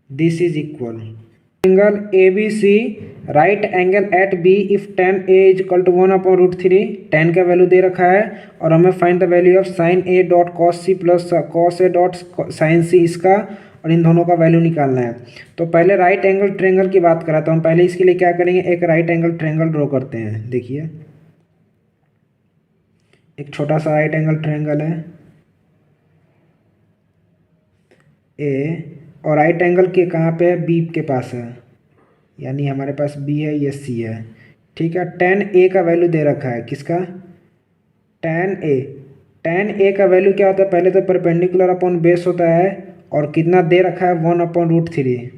this is equal angle A B C right angle at B if tan a is equal to 1/√3। tan का वैल्यू दे रखा है और हमें find the value of sine A dot cos C plus cos A dot sine C, इसका और इन दोनों का वैल्यू निकालना है। तो पहले राइट एंगल ट्रायंगल की बात करा, तो हम पहले इसके लिए क्या करेंगे, एक राइट एंगल ट्रायंगल ड्रॉ करते हैं। देखिए एक छोटा सा राइट एंगल ट्रायंगल है ए, और राइट एंगल के कहाँ पे है, बी के पास है, यानी हमारे पास बी है, ये सी है। ठीक है, tan ए का वैल्यू दे रखा है, किसका, tan ए का वैल्यू क्या होता है, पहले तो परपेंडिकुलर अपॉन बेस होता है, और कितना दे रखा है 1/√3।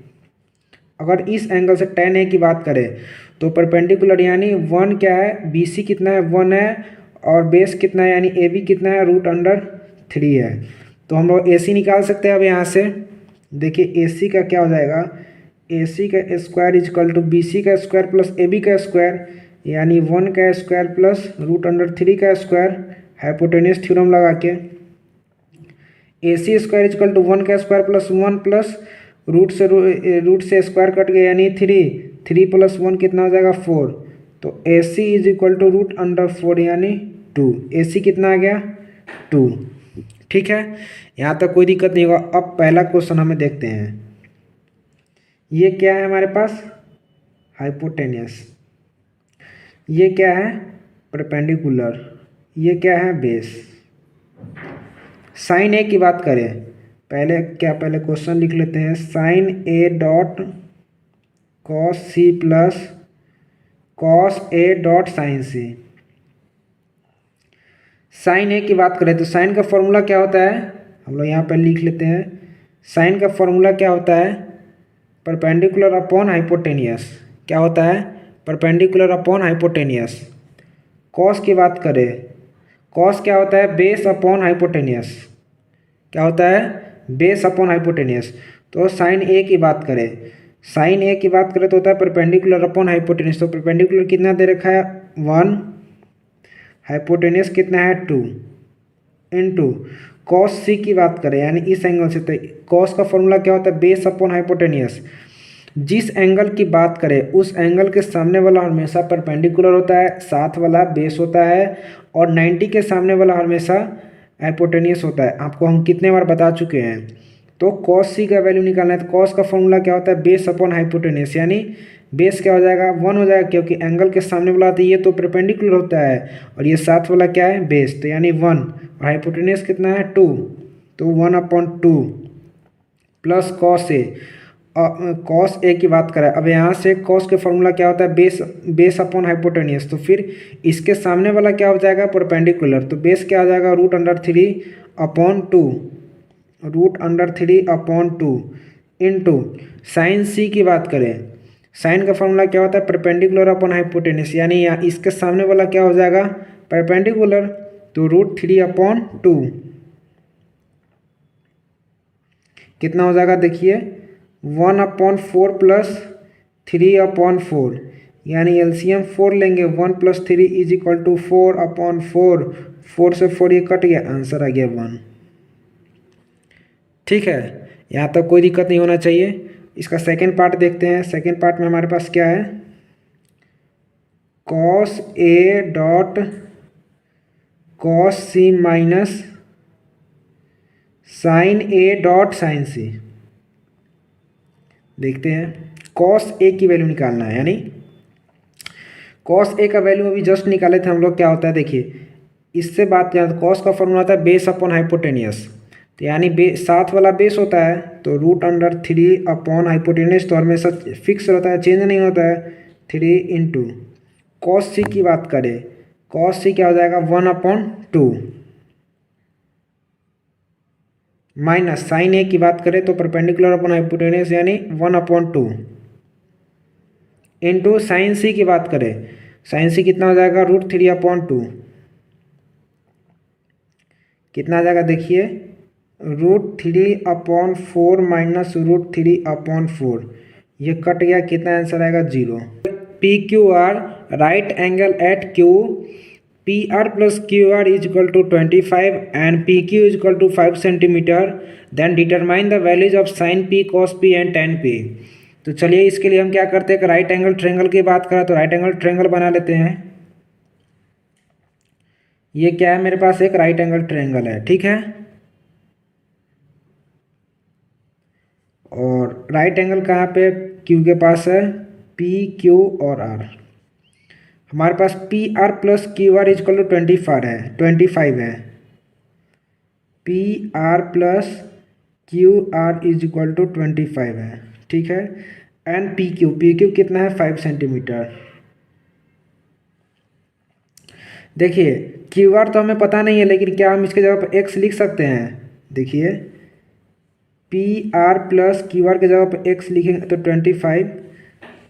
अगर इस एंगल से tan ए की बात करें तो परपेंडिकुलर यानी 1 क्या है, बी सी कितना है 1 है, और बेस कितना है यानी ए बी कितना है √3 है। तो हम लोग ए सी निकाल सकते हैं अब यहाँ से। देखिए ए सी का क्या हो जाएगा, ए सी का square is equal to B C का स्क्वायर प्लस ए बी का स्क्वायर, यानी 1 का स्क्वायर प्लस √3 का स्क्वायर, हाइपोटेन्यूज थ्योरम लगा के ए C square is equal to 1 का स्क्वायर प्लस 1 प्लस रूट से स्क्वायर कट गया यानी 3 प्लस 1 कितना हो जाएगा 4। तो A C is equal to √4 यानी 2। ए सी कितना आ गया 2। ठीक है, यहाँ तक कोई दिक्कत नहीं होगा। अब पहला क्वेश्चन हमें देखते हैं, ये क्या है हमारे पास, हाइपोटेन्यूस, ये क्या है परपेंडिकुलर, ये क्या है बेस। साइन ए की बात करें, पहले क्वेश्चन लिख लेते हैं, sine A dot cos C plus cos A dot sine C. Sine A की बात करें तो साइन का फॉर्मूला क्या होता है, हम लोग यहाँ पर लिख लेते हैं, साइन का फॉर्मूला क्या होता है, परपेंडिकुलर अपॉन हाइपोटेनियस। क्या होता है, परपेंडिकुलर अपॉन हाइपोटेनियस। कॉस की बात करें, कॉस क्या होता है, बेस अपॉन हाइपोटेनियस। क्या होता है, बेस अपॉन हाइपोटेनियस। तो साइन ए की बात करें, साइन ए की बात करें तो होता है परपेंडिकुलर अपॉन हाइपोटेनियस। तो परपेंडिकुलर कितना दे रखा है 1, हाइपोटेनियस कितना है 2, इनटू कॉस सी की बात करें यानी इस एंगल से, तो कॉस का फॉर्मूला क्या होता है, बेस अपॉन हाइपोटेनियस। जिस एंगल की बात करें उस एंगल के सामने वाला हमेशा परपेंडिकुलर होता है, साथ वाला बेस होता है, और 90 के सामने वाला हमेशा हाइपोटेनियस होता है। आपको हम कितने बार बता चुके हैं। तो कॉस सी का वैल्यू निकालना है, तो कॉस का फॉर्मूला क्या होता है, बेस अपॉन हाइपोटेनियस, यानी बेस क्या हो जाएगा 1 हो जाएगा, क्योंकि एंगल के सामने वाला तो ये तो परपेंडिकुलर होता है, और ये साथ वाला क्या है बेस, तो यानी 1, और हाइपोटेनियस कितना है 2, तो 1/2 plus cos A. Cos A की बात करें, अब यहाँ से कॉस के फॉर्मूला क्या होता है, बेस अपॉन हाइपोटेनियस। तो फिर इसके सामने वाला क्या हो जाएगा परपेंडिकुलर, तो बेस क्या आ जाएगा √3/2 इनटू साइन सी की बात करें, साइन का फॉर्मूला क्या होता है परपेंडिकुलर अपॉन हाइपोटेनियस, यानी यहाँ इसके सामने वाला क्या हो जाएगा परपेंडिकुलर, तो √3/2 कितना हो जाएगा, देखिए 1/4 प्लस 3/4, यानी एलसीएम 4 लेंगे, 1 + 3 इज इक्वल टू 4/4, 4 से 4 ये कट गया, आंसर आ गया 1। ठीक है, यहाँ तक कोई दिक्कत नहीं होना चाहिए। इसका सेकेंड पार्ट देखते हैं। सेकेंड पार्ट में हमारे पास क्या है, cos A dot cos C minus sine A dot sine C. देखते हैं, कॉस ए की वैल्यू निकालना है, यानी कॉस ए का वैल्यू अभी जस्ट निकाले थे हम लोग। क्या होता है देखिए, इससे बात क्या, कॉस का फॉर्मूला होता है बेस अपॉन हाइपोटेनियस, तो यानी साथ वाला बेस होता है, तो √3 हाइपोटेनियस तो हमेशा फिक्स रहता है, चेंज नहीं होता है, 3 इंटू कॉस सी की बात करें, कॉस सी क्या हो जाएगा 1/2, माइनस साइन ए की बात करें तो परपेंडिकुलर अपॉन हाइपोटेन्यूज यानी 1/2 इंटू साइन सी की बात करें, साइन सी कितना हो जाएगा √3/2 कितना आ जाएगा देखिए √3/4 माइनस √3/4 ये कट गया, कितना आंसर आएगा 0। P Q R right angle at Q P R plus Q R is equal to 25 and P Q is equal to 5 centimetre, then determine the values of sine P cos P and tan P. तो चलिए इसके लिए हम क्या करते हैं कि राइट एंगल ट्रायंगल की बात करें तो राइट एंगल ट्रायंगल बना लेते हैं। ये क्या है मेरे पास एक राइट एंगल ट्रायंगल है, ठीक है। और राइट एंगल कहाँ पे क्यू के पास है, पी क्यू और आर। हमारे पास P R plus Q R is equal to 25 है। P R plus Q R is equal to 25 है, ठीक है। एंड पी क्यू कितना है 5 सेंटीमीटर। देखिए क्यू आर तो हमें पता नहीं है, लेकिन क्या हम इसके जगह पर एक्स लिख सकते हैं। देखिए P R plus Q R के जगह पर एक्स लिखेंगे तो 25,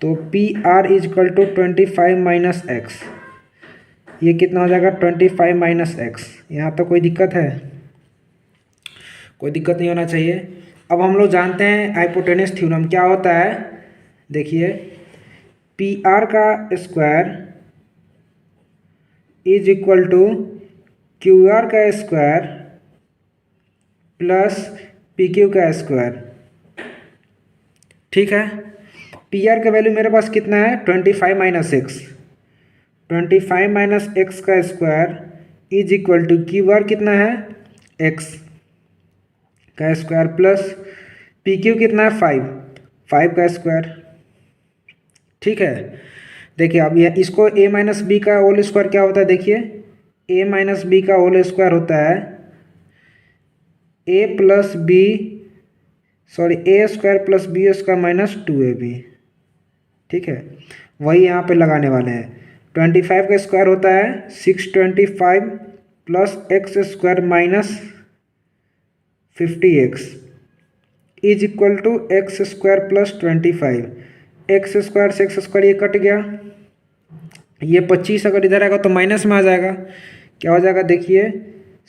तो P R is equal to 25 minus x, ये कितना हो जाएगा 25 माइनस एक्स। यहाँ तो कोई दिक्कत है, कोई दिक्कत नहीं होना चाहिए। अब हम लोग जानते हैं हाइपोटेन्यूज थ्योरम क्या होता है। देखिए पी आर का square is equal to Q R का स्क्वायर प्लस पी क्यू का स्क्वायर, ठीक है। पी आर का वैल्यू मेरे पास कितना है 25 माइनस एक्स, 25 माइनस एक्स का square is equal to Q R कितना है एक्स का स्क्वायर प्लस पी क्यू कितना है 5 का स्क्वायर, ठीक है। देखिए अब ये इसको ए माइनस बी का होल स्क्वायर क्या होता है, देखिए ए माइनस बी का होल स्क्वायर होता है A plus B A square plus B square minus 2ab, ठीक है। वही यहाँ पे लगाने वाले हैं। 25 का स्क्वायर होता है 625 plus x square minus 50x is equal to x square plus 25। X square से एक्स स्क्वायर ये कट गया, ये 25 अगर इधर आएगा तो माइनस में आ जाएगा, क्या हो जाएगा देखिए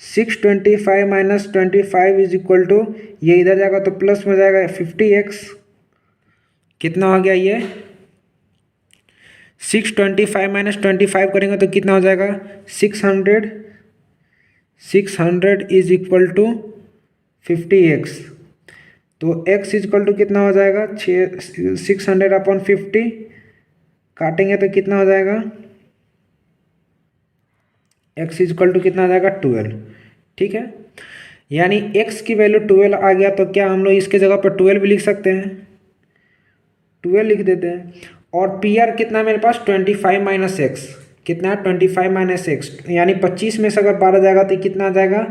625 माइनस 25 इज इक्वल टू ये इधर जाएगा तो प्लस में जाएगा 50x, कितना हो गया ये 625 माइनस 25 करेंगे तो कितना हो जाएगा 600 इज इक्वल टू 50x। तो x इज इक्वल टू कितना हो जाएगा 600/50 काटेंगे तो कितना हो जाएगा x इज इक्वल टू कितना आ जाएगा 12, ठीक है। यानी x की वैल्यू 12 आ गया, तो क्या हम लोग इसके जगह पर 12 भी लिख सकते हैं, 12 लिख देते हैं। और पी आर कितना मेरे पास 25 माइनस एक्स, कितना है 25 माइनस एक्स, यानी 25 में से अगर 12 जाएगा तो कितना आ जाएगा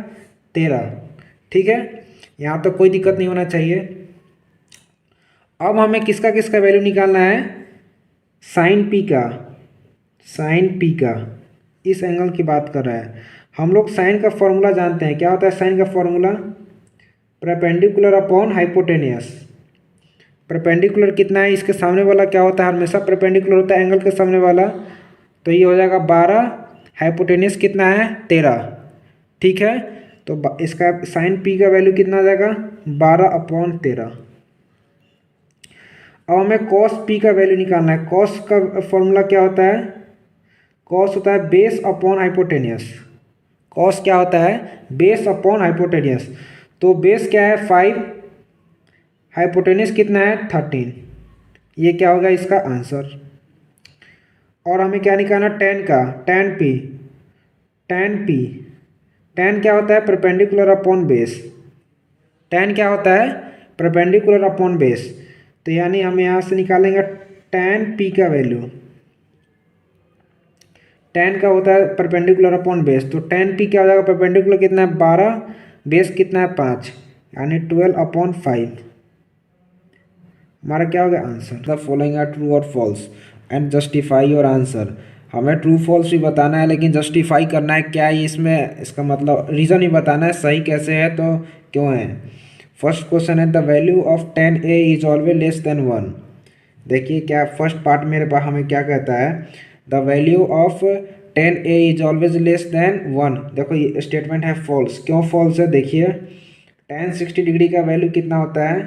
13, ठीक है। यहाँ तो कोई दिक्कत नहीं होना चाहिए। अब हमें किसका किसका वैल्यू निकालना है, साइन पी का, इस एंगल की बात कर रहा है। हम लोग साइन का फॉर्मूला जानते हैं, क्या होता है साइन का formula, perpendicular upon hypotenuse. Perpendicular कितना है, इसके सामने वाला क्या होता है, हमेशा परपेंडिकुलर होता है एंगल के सामने वाला, तो ये हो जाएगा 12, हाइपोटेनियस कितना है 13, ठीक है। तो इसका साइन पी का वैल्यू कितना आ जाएगा 12/13। अब हमें कॉस पी का वैल्यू निकालना है। कॉस का फॉर्मूला क्या होता है, कॉस होता है बेस अपॉन हाइपोटेनियस। कॉस क्या होता है बेस अपॉन हाइपोटेनियस, तो बेस क्या है 5, हाइपोटेनियस कितना है 13, ये क्या होगा इसका आंसर। और हमें क्या निकालना टेन का, टेन क्या होता है परपेंडिकुलर अपॉन बेस, टेन क्या होता है परपेंडिकुलर अपॉन बेस। तो यानी हम यहाँ से निकालेंगे टेन पी का वैल्यू, टेन का होता है परपेंडिकुलर अपॉन बेस, तो टेन पी क्या हो जाएगा परपेंडिकुलर कितना है 12, बेस कितना है 5, यानी 12/5। हमारा क्या हो गया answer. The following are true और false and justify your answer. हमें ट्रू फॉल्स भी बताना है, लेकिन जस्टिफाई करना है क्या है इसमें, इसका मतलब रीज़न ही बताना है सही कैसे है तो क्यों है। फर्स्ट क्वेश्चन है the value of 10a is always less than 1। देखिए क्या फर्स्ट पार्ट मेरे पास हमें क्या कहता है, the value of 10a is always less than 1। देखो ये स्टेटमेंट है फॉल्स। क्यों फॉल्स है, देखिए tan 60 डिग्री का वैल्यू कितना होता है,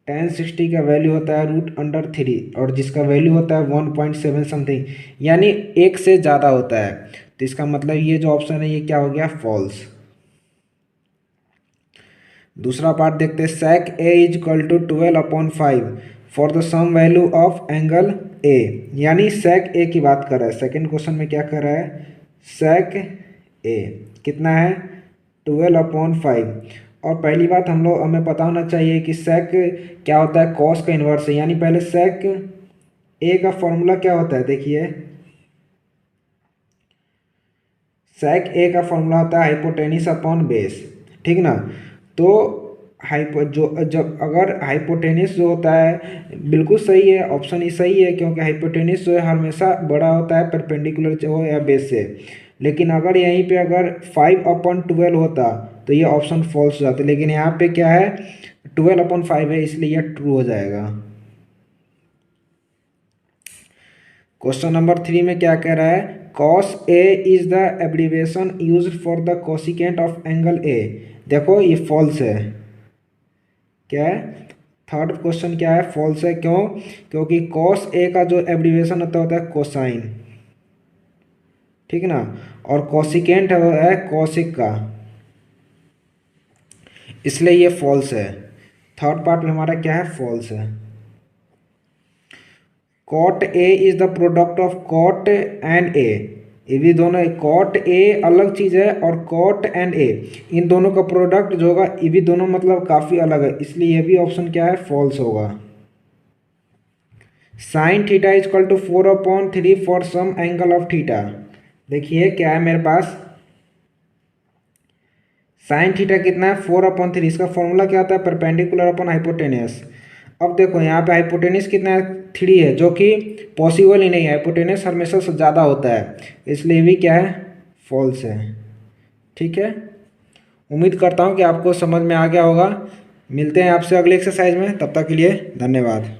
tan 60 का वैल्यू होता है √3 और जिसका वैल्यू होता है 1.7 समथिंग, यानी एक से ज़्यादा होता है। तो इसका मतलब ये जो ऑप्शन है ये क्या हो गया, फॉल्स। दूसरा पार्ट देखते हैं, sec a is equal to 12/5 for the some value of angle a, यानी sec a की बात कर रहा है। सेकेंड क्वेश्चन में क्या कर रहा है, sec a कितना है 12/5। और पहली बात हमें पता होना चाहिए कि sec क्या होता है, cos का इन्वर्स है। यानी पहले sec a का फॉर्मूला क्या होता है, देखिए sec a का फॉर्मूला होता है हाइपोटेनिस अपॉन बेस, ठीक ना। तो जब अगर हाइपोटेनिस जो होता है बिल्कुल सही है, ऑप्शन ही सही है, क्योंकि हाइपोटेनिस जो है हमेशा बड़ा होता है परपेंडिकुलर हो या बेस से। लेकिन अगर यहीं पे अगर 5/12 होता तो ये ऑप्शन फॉल्स हो जाता, लेकिन यहाँ पे क्या है 12/5 है, इसलिए यह ट्रू हो जाएगा। क्वेश्चन नंबर 3 में क्या कह रहा है, cos a is the abbreviation used for the cosecant of angle a। देखो ये फॉल्स है, क्या है, थर्ड क्वेश्चन क्या है, फॉल्स है। क्यों, क्योंकि cos a का जो एब्रीविएशन होता है कोसाइन, ठीक ना, और कोसिकेंट है कोसिक का, इसलिए ये फॉल्स है। थर्ड पार्ट में हमारा क्या है, फॉल्स है। cot a is the product of cot and a, ये भी दोनों, cot a अलग चीज़ है और cot एंड a इन दोनों का प्रोडक्ट जो होगा, ये भी दोनों मतलब काफ़ी अलग है, इसलिए ये भी ऑप्शन क्या है, फॉल्स होगा। Sine theta is equal to 4/3 for some angle of theta. देखिए क्या है मेरे पास, साइन थीटा कितना है 4/3, इसका फॉर्मूला क्या होता है, परपेंडिकुलर अपॉन हाइपोटेनियस। अब देखो यहाँ पे हाइपोटेनियस कितना है 3 है, जो कि पॉसिबल ही नहीं है, हाइपोटेनियस हमेशा से ज़्यादा होता है, इसलिए भी क्या है, फॉल्स है। ठीक है, उम्मीद करता हूँ कि आपको समझ में आ गया होगा। मिलते हैं आपसे अगले एक्सरसाइज में, तब तक के लिए धन्यवाद।